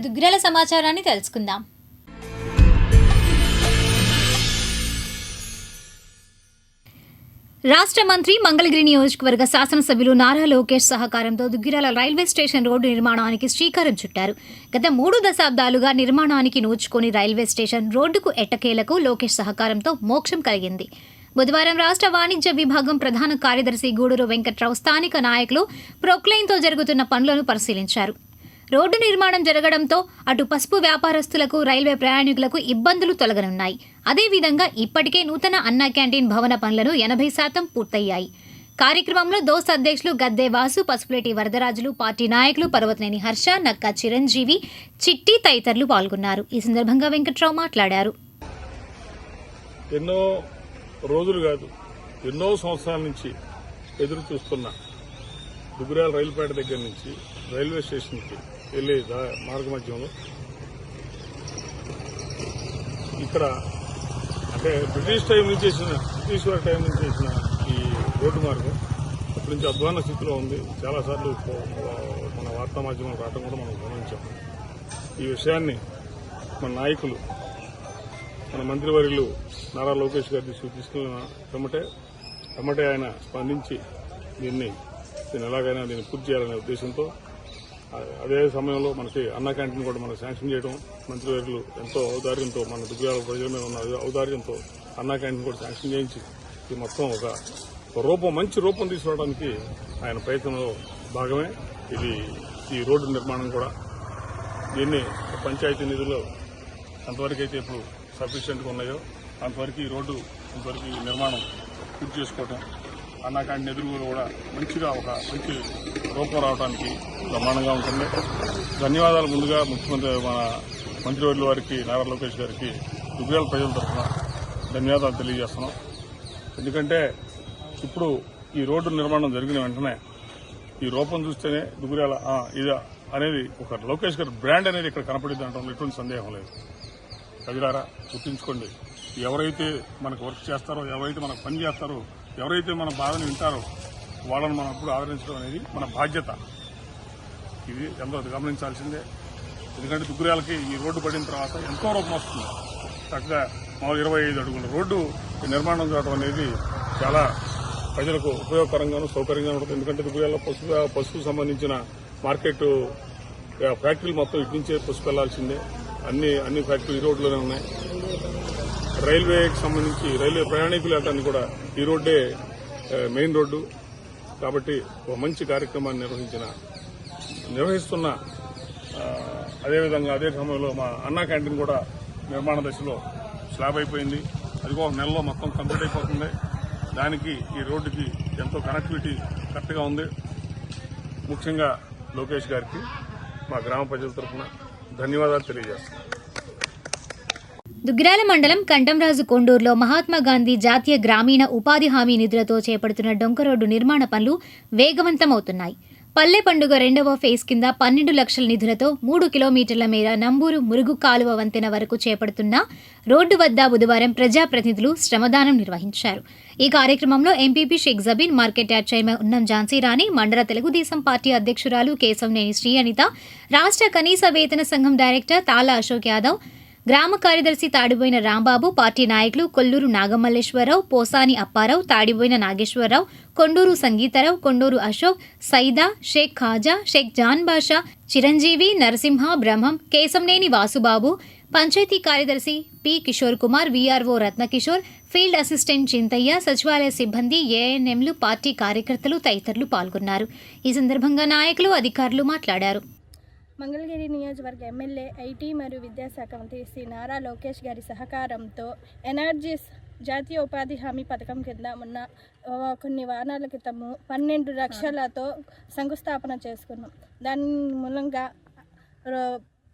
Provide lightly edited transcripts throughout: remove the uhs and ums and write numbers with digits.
దుగ్గిరాల సమాచారాన్ని తెలుసుకుందాం. రాష్ట్ర మంత్రి మంగళగిరి నియోజకవర్గ శాసనసభ్యులు నారా లోకేష్ సహకారంతో దుగ్గిరాల రైల్వే స్టేషన్ రోడ్డు నిర్మాణానికి శ్రీకారం చుట్టారు. గత 3 దశాబ్దాలుగా నిర్మాణానికి నోచుకొని రైల్వే స్టేషన్ రోడ్డుకు ఎట్టకేలకు లోకేష్ సహకారంతో మోక్షం కలిగింది. బుధవారం రాష్ట్ర వాణిజ్య విభాగం ప్రధాన కార్యదర్శి గూడూరు వెంకట్రావు స్థానిక నాయకులు ప్రొక్లైన్తో జరుగుతున్న పనులను పరిశీలించారు. రోడ్డు నిర్మాణం జరగడంతో అటు పసుపు వ్యాపారస్తులకు, రైల్వే ప్రయాణికులకు ఇబ్బందులు తొలగనున్నాయి. అదేవిధంగా ఇప్పటికే నూతన అన్నా క్యాంటీన్ భవన పనులను 80% పూర్తయ్యాయి. కార్యక్రమంలో దోస్త్ అధ్యక్షులు గద్దే వాసు, పసుపులేటి వరదరాజులు, పార్టీ నాయకులు పర్వతనేని హర్ష, నక్కా చిరంజీవి, చిట్టి తదితరులు పాల్గొన్నారు. ఈ సందర్భంగా వెంకట్రావు మాట్లాడారు. ఎన్నో రోజులు కాదు, ఎన్నో సంవత్సరాల నుంచి ఎదురు చూస్తున్న దుగ్గిరాల రైలుపేట దగ్గర నుంచి రైల్వే స్టేషన్కి వెళ్లే మార్గ మధ్యంలో ఇక్కడ అంటే బ్రిటిష్ వారి టైం నుంచి చేసిన ఈ రోడ్డు మార్గం అప్పటి నుంచి అధ్వాన స్థితిలో ఉంది. చాలాసార్లు మన వార్తా మాధ్యమాలు రావడం కూడా మనం గమనించాం. ఈ విషయాన్ని మన నాయకులు, మన మంత్రివర్యులు నారా లోకేష్ గారి తీసుకెళ్లిన వెంబటే ఆయన స్పందించి దీన్ని ఎలాగైనా దీన్ని పూర్తి చేయాలనే ఉద్దేశంతో, అదే సమయంలో మనకి అన్నా క్యాంటీన్ కూడా మనకు శాంక్షన్ చేయడం, మంత్రివర్యులు ఎంతో ఔదార్యంతో, మన దుగ్గిరాల ప్రజల మీద ఉన్న ఔదార్యంతో అన్నా క్యాంటీన్ కూడా శాంక్షన్ చేయించి ఇది మొత్తం ఒక మంచి రూపం తీసుకురావడానికి ఆయన ప్రయత్నంలో భాగమే ఈ రోడ్డు నిర్మాణం కూడా. దీన్ని పంచాయతీ నిధులు ఎంతవరకు అయితే ఇప్పుడు సఫిషియెంట్గా ఉన్నాయో అంతవరకు ఈ రోడ్డు ఈ నిర్మాణం పూర్తి చేసుకోవటం, అన్నా క్యాంటీన్ ఎదురుగులు కూడా మంచిగా ఒక మంచి రూపం రావడానికి బ్రహ్మాండంగా ఉంటుంది. ధన్యవాదాలు ముందుగా ముఖ్యమంత్రి మన మంత్రివర్యుల వారికి, నారా లోకేష్ గారికి దుగ్గిరాల ప్రజల తరఫున ధన్యవాదాలు తెలియజేస్తున్నాం. ఎందుకంటే ఇప్పుడు ఈ రోడ్డు నిర్మాణం జరిగిన వెంటనే ఈ రూపం చూస్తేనే దుగ్గిరాల ఇది అనేది ఒక లోకేష్ గారి బ్రాండ్ అనేది ఇక్కడ కనపడింది అనడంలో ఎటువంటి సందేహం లేదు. ప్రజలారా గుర్తుంచుకోండి, ఎవరైతే మనకు వర్క్ చేస్తారో, ఎవరైతే మనకు పని చేస్తారో, ఎవరైతే మన బాధను వింటారో వాళ్ళని మనం ఎప్పుడు ఆదరించడం అనేది మన బాధ్యత. ఇది ఎంతో గమనించాల్సిందే. ఎందుకంటే దుగ్గిరాలకి ఈ రోడ్డు పడిన తర్వాత ఎంతో రూపం వస్తుంది. చక్కగా 25 అడుగుల రోడ్డు నిర్మాణం చేయడం అనేది చాలా ప్రజలకు ఉపయోగకరంగాను సౌకర్యంగా ఉంటుంది. ఎందుకంటే దుగ్గిరాలలో పసుపు సంబంధించిన మార్కెట్ ఫ్యాక్టరీలు మొత్తం ఇటు నుంచే పసుపు వెళ్లాల్సిందే. అన్ని ఫ్యాక్టరీలు ఈ రోడ్లోనే ఉన్నాయి. రైల్వేకి సంబంధించి రైల్వే ప్రయాణికులు వెళ్ళడానికి కూడా ఈ రోడ్డే మెయిన్ రోడ్డు. కాబట్టి ఒక మంచి కార్యక్రమాన్ని నిర్వహిస్తున్న అదేవిధంగా అదే సమయంలో మా అన్నా క్యాంటీన్ కూడా నిర్మాణ దశలో స్లాబ్ అయిపోయింది. అది ఒక నెలలో మొత్తం కంప్లీట్ అయిపోతుంది. దానికి ఈ రోడ్డుకి ఎంతో కనెక్టివిటీ కరెక్ట్గా ఉంది. ముఖ్యంగా లోకేష్ గారికి మా గ్రామ ప్రజల తరఫున ధన్యవాదాలు తెలియజేస్తున్నాం. దుగ్గిరాల మండలం కంటంరాజు కొండూరులో మహాత్మా గాంధీ జాతీయ గ్రామీణ ఉపాధి హామీ నిధులతో చేపడుతున్న డొంక రోడ్డు నిర్మాణ పనులు వేగవంతమవుతున్నాయి. పల్లె పండుగ 2వ ఫేజ్ కింద 12 లక్షల నిధులతో 3 కిలోమీటర్ల మేర నంబూరు మురుగు కాలువ వంతెన వరకు చేపడుతున్న రోడ్డు వద్ద బుధవారం ప్రజాప్రతినిధులు శ్రమదానం నిర్వహించారు. ఈ కార్యక్రమంలో MPP Shaik Jabeen, market yard chairman Unnam Jhansi రాణి, మండల తెలుగుదేశం పార్టీ అధ్యక్షురాలు కేశవనేని శ్రీ అనిత, రాష్ట్ర కనీస వేతన సంఘం డైరెక్టర్ తాళ అశోక్ యాదవ్, గ్రామ కార్యదర్శి తాడిబోయిన రాంబాబు, పార్టీ నాయకులు కొల్లూరు నాగమల్లేశ్వరరావు, పోసాని అప్పారావు, తాడిబోయిన నాగేశ్వరరావు, కొండూరు సంగీతరావు, కొండూరు అశోక్, సైదా, షేక్ ఖాజా, షేక్ జాన్ బాషా, చిరంజీవి, నరసింహ, బ్రహ్మం, కేశంనేని వాసుబాబు, పంచాయతీ కార్యదర్శి P Kishore Kumar, VRO Ratna Kishore, field assistant Chintayya, సచివాలయ సిబ్బంది, ఏఎన్ఎంలు, పార్టీ కార్యకర్తలు తదితరులు పాల్గొన్నారు. ఈ సందర్భంగా నాయకులు, అధికారులు మాట్లాడారు. మంగళగిరి నియోజకవర్గ ఎమ్మెల్యే ఐటీ మరియు విద్యాశాఖ మంత్రి శ్రీ నారా లోకేష్ గారి సహకారంతో ఎనర్జీస్ జాతీయ ఉపాధి హామీ పథకం కింద మొన్న కొన్ని వారాల క్రితము 12 లక్షలతో శంకుస్థాపన చేసుకున్నాం. దాని మూలంగా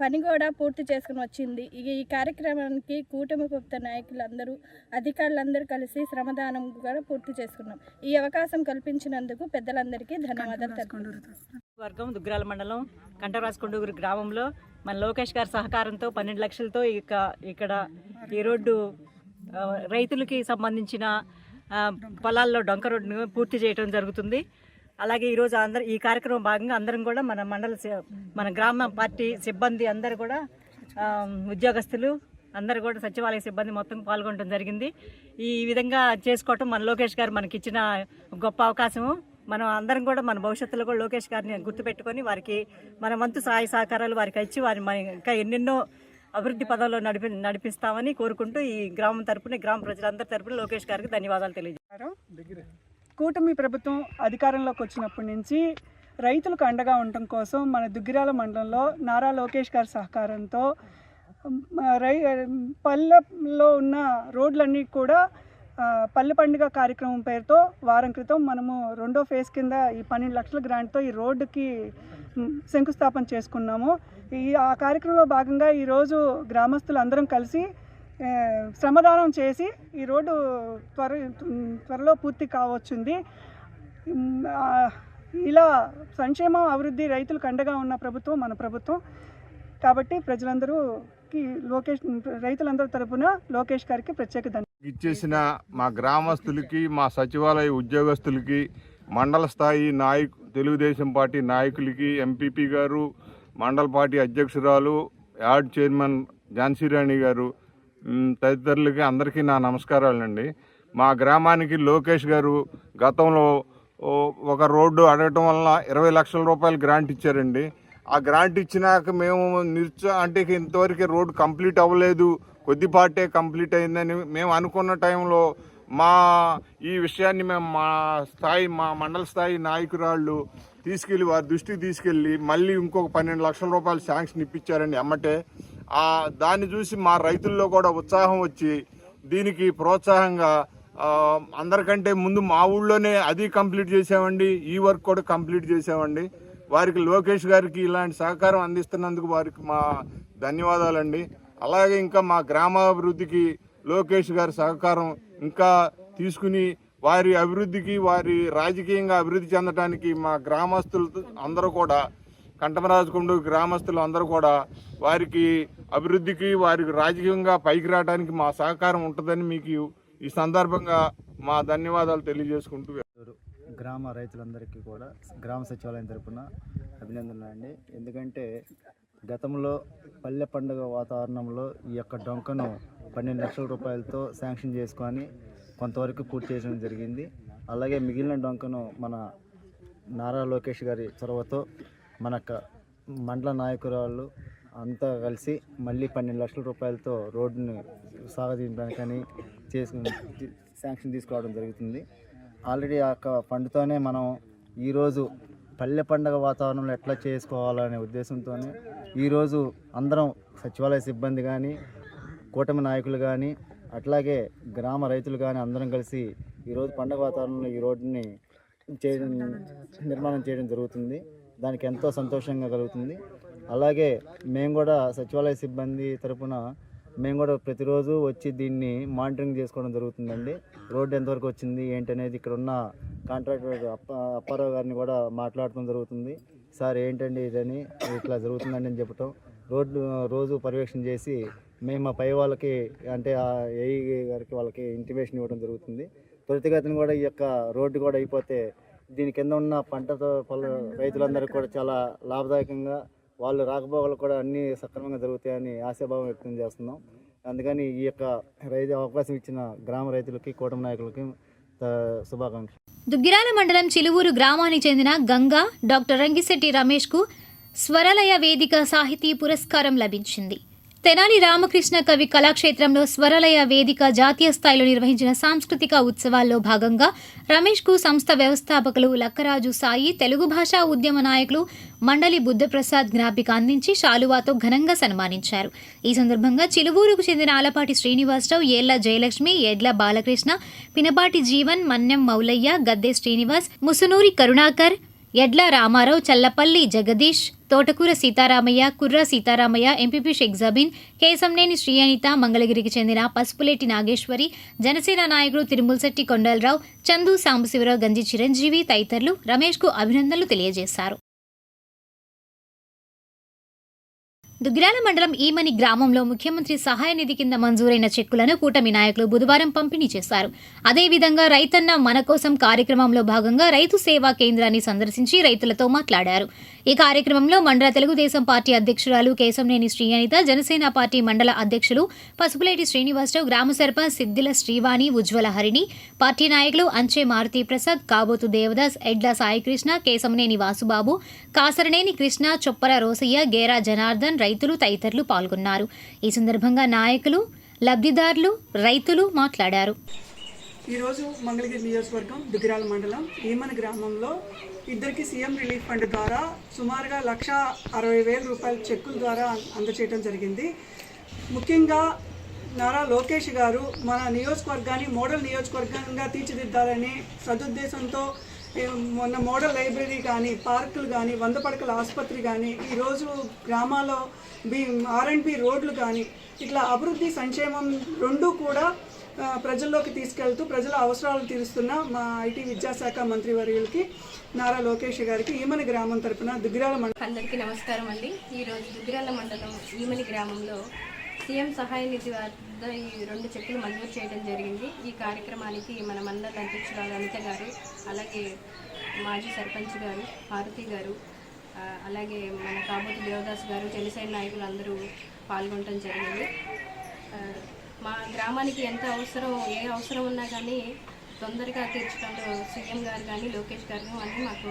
పని కూడా పూర్తి చేసుకుని వచ్చింది. ఈ కార్యక్రమానికి కూటమి ప్రభుత్వ నాయకులందరూ, అధికారులందరూ కలిసి శ్రమదానం కూడా పూర్తి చేసుకున్నాం. ఈ అవకాశం కల్పించినందుకు పెద్దలందరికీ ధన్యవాదాలు తెలుపుకుంటున్నాం. వర్గం దుగ్గిరాల మండలం కంటంరాజు కొండూరు గ్రామంలో మన లోకేష్ గారి సహకారంతో 12 లక్షలతో ఇక్కడ ఈ రోడ్డు రైతులకి సంబంధించిన పొలాల్లో డొంక రోడ్డును పూర్తి చేయడం జరుగుతుంది. అలాగే ఈరోజు ఈ కార్యక్రమం భాగంగా అందరం కూడా మన గ్రామ పార్టీ సిబ్బంది అందరూ కూడా ఉద్యోగస్తులు అందరూ కూడా సచివాలయ సిబ్బంది మొత్తం పాల్గొనడం జరిగింది. ఈ విధంగా చేసుకోవటం మన లోకేష్ గారు మనకి ఇచ్చిన గొప్ప అవకాశము. మనం అందరం కూడా మన భవిష్యత్తులో కూడా లోకేష్ గారిని గుర్తుపెట్టుకొని వారికి మన వంతు సహాయ సహకారాలు వారికి ఇచ్చి ఇంకా ఎన్నెన్నో అభివృద్ధి పదంలో నడిపిస్తామని కోరుకుంటూ ఈ గ్రామం తరపున గ్రామ ప్రజలందరి తరపున లోకేష్ గారికి ధన్యవాదాలు తెలియజేస్తారు. కూటమి ప్రభుత్వం అధికారంలోకి వచ్చినప్పటి నుంచి రైతులకు అండగా ఉండటం కోసం మన దుగ్గిరాల మండలంలో నారా లోకేష్ గారి సహకారంతో పల్లెల్లో ఉన్న రోడ్లన్నీ కూడా పల్లె పండుగ కార్యక్రమం పేరుతో వారం క్రితం మనము 2వ ఫేజ్ కింద ఈ 12 లక్షల గ్రాంట్తో ఈ రోడ్డుకి శంకుస్థాపన చేసుకున్నాము. ఆ కార్యక్రమంలో భాగంగా ఈరోజు గ్రామస్తులు అందరం కలిసి శ్రమదానం చేసి ఈ రోడ్డు త్వరలో పూర్తి కావచ్చుంది. ఇలా సంక్షేమం అభివృద్ధి రైతులకు అండగా ఉన్న ప్రభుత్వం మన ప్రభుత్వం కాబట్టి రైతులందరి తరపున లోకేష్ గారికి ప్రత్యేక ధన్యవాదాలు. ఇచ్చేసిన మా గ్రామస్తులకి, మా సచివాలయ ఉద్యోగస్తులకి, మండల స్థాయి తెలుగుదేశం పార్టీ నాయకులకి, ఎంపీపీ గారు, మండల పార్టీ అధ్యక్షురాలు, యార్డ్ చైర్మన్ ఝాన్సీరాణి గారు తదితరులకి అందరికీ నా నమస్కారాలండి. మా గ్రామానికి లోకేష్ గారు గతంలో ఒక రోడ్డు అడగటం వలన 20 లక్షల రూపాయలు గ్రాంట్ ఇచ్చారండి. ఆ గ్రాంట్ ఇచ్చినాక మేము అంటే ఇంతవరకు రోడ్డు కంప్లీట్ అవ్వలేదు, కొద్దిపాటే కంప్లీట్ అయిందని మేము అనుకున్న టైంలో ఈ విషయాన్ని మేము మా మండల స్థాయి నాయకురాళ్ళు తీసుకెళ్ళి వారి దృష్టికి తీసుకెళ్ళి మళ్ళీ ఇంకొక 12 లక్షల రూపాయలు శాంక్షన్ ఇప్పించారండి అమ్మటే. దాన్ని చూసి మా రైతుల్లో కూడా ఉత్సాహం వచ్చి దీనికి ప్రోత్సాహంగా అందరికంటే ముందు మా ఊళ్ళోనే అది కంప్లీట్ చేసామండి, ఈ వర్క్ కూడా కంప్లీట్ చేసామండి. వారికి లోకేష్ గారికి ఇలాంటి సహకారం అందిస్తున్నందుకు వారికి మా ధన్యవాదాలండి. అలాగే ఇంకా మా గ్రామాభివృద్ధికి లోకేష్ గారి సహకారం ఇంకా తీసుకుని వారి అభివృద్ధికి, వారి రాజకీయంగా అభివృద్ధి చెందడానికి మా గ్రామస్తులు అందరూ కూడా, కంటమరాజుకొండ గ్రామస్తులు అందరూ కూడా వారికి అభివృద్ధికి, వారికి రాజకీయంగా పైకి రావడానికి మా సహకారం ఉంటుందని మీకు ఈ సందర్భంగా మా ధన్యవాదాలు తెలియజేసుకుంటూ గ్రామ రైతులందరికీ కూడా గ్రామ సచివాలయం తరపున అభినందనలు అండి. ఎందుకంటే గతంలో పల్లె పండుగ వాతావరణంలో ఈ యొక్క డొంకను 12 లక్షల రూపాయలతో శాంక్షన్ చేసుకొని కొంతవరకు పూర్తి చేయడం జరిగింది. అలాగే మిగిలిన డొంకను మన నారా లోకేష్ గారి చొరవతో మన మండల నాయకురాళ్ళు అంతా కలిసి మళ్ళీ 12 లక్షల రూపాయలతో రోడ్డుని సాగదీయడానికని శాంక్షన్ తీసుకోవడం జరుగుతుంది. ఆల్రెడీ ఆ ఫండ్తోనే మనం ఈరోజు పల్లె పండుగ వాతావరణంలో ఎట్లా చేసుకోవాలనే ఉద్దేశంతోనే ఈరోజు అందరం సచివాలయ సిబ్బంది కానీ, కూటమి నాయకులు కానీ, అట్లాగే గ్రామ రైతులు కానీ అందరం కలిసి ఈరోజు పండుగ వాతావరణంలో ఈ రోడ్డుని నిర్మాణం చేయడం జరుగుతుంది. దానికి ఎంతో సంతోషంగా కలుగుతుంది. అలాగే మేము కూడా సచివాలయ సిబ్బంది తరపున మేము కూడా ప్రతిరోజు వచ్చి దీన్ని మానిటరింగ్ చేసుకోవడం జరుగుతుందండి. రోడ్డు ఎంతవరకు వచ్చింది ఏంటనేది ఇక్కడ ఉన్న కాంట్రాక్టర్ అప్పారావు గారిని కూడా మాట్లాడటం జరుగుతుంది. సార్ ఏంటండి ఇదని ఇట్లా జరుగుతుందండి అని చెప్పటం, రోడ్డు రోజు పర్యవేక్షణ చేసి మేము మా పై వాళ్ళకి అంటే ఏఈ గారికి వాళ్ళకి ఇంటిమేషన్ ఇవ్వడం జరుగుతుంది. త్వరితగతిని కూడా ఈ యొక్క రోడ్డు కూడా అయిపోతే దీని కింద ఉన్న పంటతో రైతులందరికీ కూడా చాలా లాభదాయకంగా, వాళ్ళు రాకపోకలు కూడా అన్నీ సక్రమంగా జరుగుతాయని ఆశాభావం వ్యక్తం చేస్తున్నాం. అందుకని ఈ యొక్క అవకాశం ఇచ్చిన గ్రామ రైతులకి, కూటమి నాయకులకి శుభాకాంక్షలు. దుగ్గిరాల మండలం చిలువూరు గ్రామానికి చెందిన గంగా డాక్టర్ రంగిశెట్టి రమేష్కు స్వరలయ వేదిక సాహితీ పురస్కారం లభించింది. తెనాలి రామకృష్ణ కవి కళాక్షేత్రంలో స్వరలయ వేదిక జాతీయ స్థాయిలో నిర్వహించిన సాంస్కృతిక ఉత్సవాల్లో భాగంగా రమేష్కు సంస్థ వ్యవస్థాపకులు లక్కరాజు సాయి, తెలుగు భాషా ఉద్యమ నాయకులు మండలి బుద్ధప్రసాద్ జ్ఞాపిక అందించి శాలువాతో ఘనంగా సన్మానించారు. ఈ సందర్భంగా చిలువూరుకు చెందిన ఆలపాటి శ్రీనివాసరావు, ఏళ్ల జయలక్ష్మి, ఎడ్ల బాలకృష్ణ, పినపాటి జీవన్, మన్నెం మౌలయ్య, గద్దె శ్రీనివాస్, ముసునూరి కరుణాకర్, ఎడ్ల రామారావు, చల్లపల్లి జగదీష్, తోటకూర సీతారామయ్య, కుర్ర సీతారామయ్య, ఎంపీపీ షేక్ జబీన్, కేశంనేని శ్రీఅనిత, మంగళగిరికి చెందిన పసుపులేటి నాగేశ్వరి, జనసేన నాయకులు తిరుమలశెట్టి కొండలరావు, చందు సాంబశివరావు, గంజి చిరంజీవి తదితరులు రమేష్కు అభినందనలు తెలియజేశారు. దుగ్గిరాల మండలం ఈమని గ్రామంలో ముఖ్యమంత్రి సహాయ నిధి కింద మంజూరైన చెక్కులను కూటమి నాయకులు బుధవారం పంపిణీ చేశారు. అదేవిధంగా రైతన్న మన కోసం కార్యక్రమంలో భాగంగా రైతు సేవా కేంద్రాన్ని సందర్శించి రైతులతో మాట్లాడారు. ఈ కార్యక్రమంలో మండల తెలుగుదేశం పార్టీ అధ్యక్షురాలు కేశంనేని శ్రీ అనిత, జనసేన పార్టీ మండల అధ్యక్షులు పసుపులేటి శ్రీనివాసరావు, గ్రామ సర్పంచ్ సిద్దిల శ్రీవాణి, ఉజ్వల హరిణి, పార్టీ నాయకులు అంచే మారుతి ప్రసాద్, కాబోతు దేవదాస్, ఎడ్ల సాయికృష్ణ, కేశంనేని వాసుబాబు, కాసరనేని కృష్ణ, చొప్పర రోసయ్య, గేరా జనార్దన్, రైతులు తదితరులు పాల్గొన్నారు. ఈ సందర్భంగా నాయకులు, లబ్ధిదారులు, రైతులు మాట్లాడారు. ఈరోజు మంగళగిరి నియోజకవర్గం దుగ్గిరాల మండలం ఈమని గ్రామంలో ఇద్దరికి సీఎం రిలీఫ్ ఫండ్ ద్వారా సుమారుగా 1,60,000 రూపాయల చెక్కుల ద్వారా అందజేయడం జరిగింది. ముఖ్యంగా నారా లోకేష్ గారు మన నియోజకవర్గాన్ని మోడల్ నియోజకవర్గంగా తీర్చిదిద్దాలని సదుద్దేశంతో మొన్న మోడల్ లైబ్రరీ కానీ, పార్కులు కానీ, 100 పడకల ఆసుపత్రి కానీ, ఈరోజు గ్రామాల్లో R&B రోడ్లు కానీ, ఇట్లా అభివృద్ధి సంక్షేమం రెండూ కూడా ప్రజల్లోకి తీసుకెళ్తూ ప్రజల అవసరాలు తీరుస్తున్న మా ఐటీ విద్యాశాఖ మంత్రి వర్యులకి నారా లోకేష్ గారికి ఈమని గ్రామం తరపున దుగ్గిరాల మండలం అందరికీ నమస్కారం అండి. ఈరోజు దుగ్గిరాల మండలం ఈమని గ్రామంలో సీఎం సహాయ నిధి వద్ద ఈ 2 చెక్కులు మంజూరు చేయడం జరిగింది. ఈ కార్యక్రమానికి మన మండల అధ్యక్షురాలు అనిత గారు, అలాగే మాజీ సర్పంచ్ గారు మారుతి గారు, అలాగే మన కాబోతు దేవదాస్ గారు, జనసేన నాయకులు అందరూ పాల్గొనడం జరిగింది. మా గ్రామానికి ఎంత అవసరం, ఏ అవసరం ఉన్నా కానీ తొందరగా తీర్చడంలో సీఎం గారు కానీ లోకేష్ గారు అని మాకు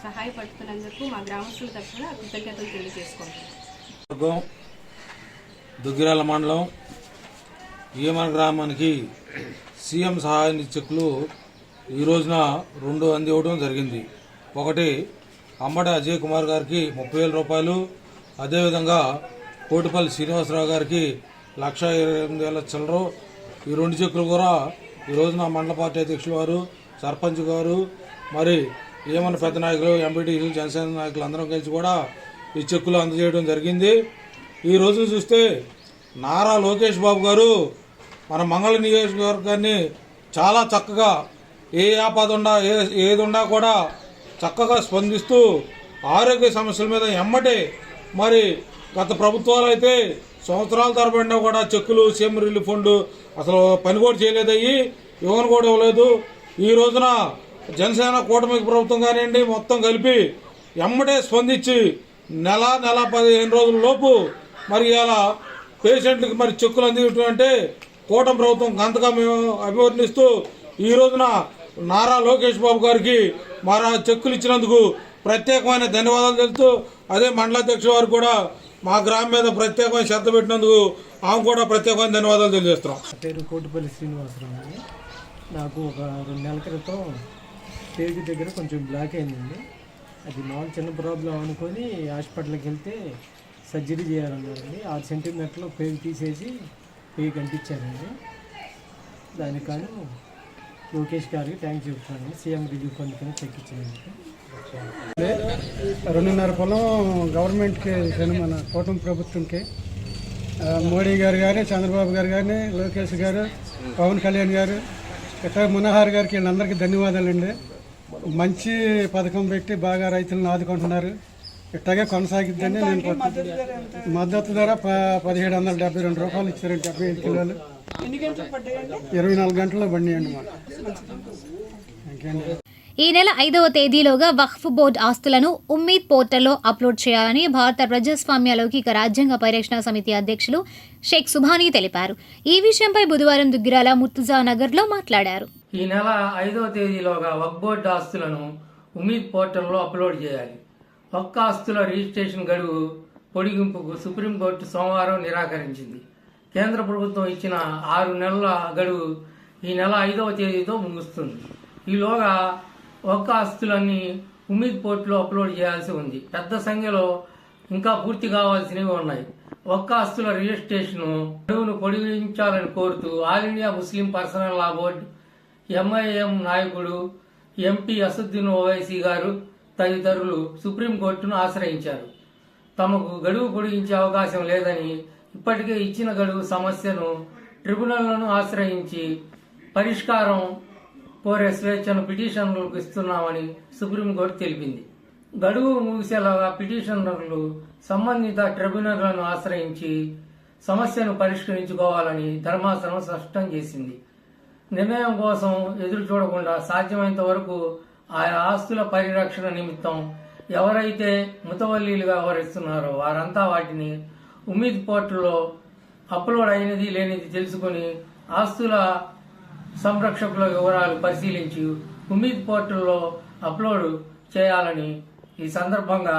సహాయపడుతున్నందుకు మా గ్రామస్తుల తరఫున కృతజ్ఞతలు తెలియజేసుకుంటున్నాం. దుగ్గిరాల మండలం ఈమన్ గ్రామానికి సీఎం సహాయ నిధి చెక్కులు ఈ రోజున 2 అందివ్వడం జరిగింది. ఒకటి అంబటి అజయ్ కుమార్ గారికి 30,000 రూపాయలు, అదేవిధంగా కోటిపల్లి శ్రీనివాసరావు గారికి 1,28,000 చిల్లర. ఈ 2 చెక్కులు కూడా ఈ రోజున మండల పార్టీ అధ్యక్షులు వారు, సర్పంచ్ గారు, మరి ఏమన్నా పెద్ద నాయకులు, ఎంపీటీలు, జనసేన నాయకులు అందరం కలిసి కూడా ఈ చెక్కులు అందజేయడం జరిగింది. ఈ రోజున చూస్తే నారా లోకేష్ బాబు గారు మన మంగళ నియోజకవర్గాన్ని చాలా చక్కగా ఏ ఆపద ఉన్నా ఏది ఉన్నా కూడా చక్కగా స్పందిస్తూ ఆరోగ్య సమస్యల మీద ఎమ్మటే, మరి గత ప్రభుత్వాలు అయితే సంవత్సరాల తరబడినా కూడా చెక్కులు, సీఎం రిలీఫ్ ఫండ్ అసలు పని కూడా చేయలేదయ్యి, ఇవ్వను కూడా ఇవ్వలేదు. ఈ రోజున జనసేన కూటమి ప్రభుత్వం కానివ్వండి మొత్తం కలిపి ఎమ్మటే స్పందించి నెల 15 రోజుల లోపు మరి ఇలా పేషెంట్లకు మరి చెక్కులు అందించడం అంటే కూటమి ప్రభుత్వం అంతగా మేము అభివర్ణిస్తూ ఈ రోజున నారా లోకేష్ బాబు గారికి మరి చెక్కులు ఇచ్చినందుకు ప్రత్యేకమైన ధన్యవాదాలు తెలుస్తూ, అదే మండలాధ్యక్షుల వారు కూడా మా గ్రామం మీద ప్రత్యేకమైన శ్రద్ధ పెట్టినందుకు ఆమె కూడా ప్రత్యేకమైన ధన్యవాదాలు తెలియజేస్తున్నాం. పేరు కోటిపల్లి శ్రీనివాసరావు అండి. నాకు ఒక 2 నెలల క్రితం పేగు దగ్గర కొంచెం బ్లాక్ అయిందండి. అది మామూలు చిన్న ప్రాబ్లం అనుకొని హాస్పిటల్కి వెళ్తే సర్జరీ చేయాలన్నారండి. 6 సెంటీమీటర్లు పేగు తీసేసి పేగు అంటించారండి. దానికి కానీ లోకేష్ గారికి థ్యాంక్స్ చెప్తానండి. సీఎం రిలీఫ్ ఫండ్ కింద చెక్ ఇచ్చినందుకు. 2.5 పొలం గవర్నమెంట్కి మన కూటమి ప్రభుత్వంకి మోడీ గారు కానీ, చంద్రబాబు గారు కానీ, లోకేష్ గారు, పవన్ కళ్యాణ్ గారు, ఇట్లా మనోహర్ గారికి వీళ్ళందరికీ ధన్యవాదాలండి. మంచి పథకం పెట్టి బాగా రైతులను ఆదుకుంటున్నారు. ఇట్లాగే కొనసాగిద్దని నేను మద్దతు ధర 1,772 రూపాయలు ఇచ్చారండి. 75 కిలోలు 24 గంటల్లో బండియండి మాకు. ఇంకేంటి. ఈ నెల 5వ తేదీలోగా వక్ఫ్ బోర్డు ఆస్తులను ఉమ్మీద్ పోర్టల్లో అప్లోడ్ చేయాలని భారత ప్రజాస్వామ్య లౌకిక రాజ్యాంగ పరిరక్షణ సమితి అధ్యక్షులు షేక్ సుభానీ తెలిపారు. ఈ విషయంపై బుధవారం దుగ్గిరాల ముర్తుజా నగర్లో మాట్లాడారు. ఈ నెల 5వ తేదీలోగా వక్ఫ్ బోర్డు ఆస్తులను ఉమ్మీద్ పోర్టల్లో అప్లోడ్ చేయాలి. వక్ఫ్ ఆస్తుల రిజిస్ట్రేషన్ గడువు పొడిగింపుకు సుప్రీంకోర్టు సోమవారం నిరాకరించింది. కేంద్ర ప్రభుత్వం ఇచ్చిన 6 నెలల గడువు ఈ నెల 5వ తేదీతో ముగుస్తుంది. ఈలోగా వక్ఫ్ ఆస్తులన్నీ ఉమ్మీద్ పోర్టులో అప్లోడ్ చేయాల్సి ఉంది. పెద్ద సంఖ్యలో ఇంకా పూర్తి కావాల్సినవి ఉన్నాయి. వక్ఫ్ ఆస్తుల రిజిస్ట్రేషన్ గడువును పొడిగించాలని కోరుతూ ఆల్ ఇండియా ముస్లిం పర్సనల్ లా బోర్డు, ఎంఐఎం నాయకుడు ఎంపీ అసదుద్దీన్ ఓవైసీ గారు తదితరులు సుప్రీంకోర్టును ఆశ్రయించారు. తమకు గడువు పొడిగించే అవకాశం లేదని, ఇప్పటికే ఇచ్చిన గడువు సమస్యను ట్రిబ్యునల్ను ఆశ్రయించి పరిష్కారం కోరే స్వేచ్ఛను పిటిషన్లకు ఇస్తున్నామని సుప్రీంకోర్టు తెలిపింది. గడువు ముగిసేలాగా పిటిషనర్లు సంబంధిత ట్రిబ్యునల్లను ఆశ్రయించి సమస్యను పరిష్కరించుకోవాలని ధర్మాసనం స్పష్టం చేసింది. నిర్ణయం కోసం ఎదురు చూడకుండా సాధ్యమైనంత వరకు ఆయా ఆస్తుల పరిరక్షణ నిమిత్తం ఎవరైతే ముతవల్లీలుగా వ్యవహరిస్తున్నారో వారంతా వాటిని ఉమీద్ పోర్టల్లో అప్లోడ్ అయినది లేనిది తెలుసుకుని ఆస్తుల సంరక్షకుల వివరాలు పరిశీలించి ఉమీద్ పోర్టల్లో అప్లోడ్ చేయాలని ఈ సందర్భంగా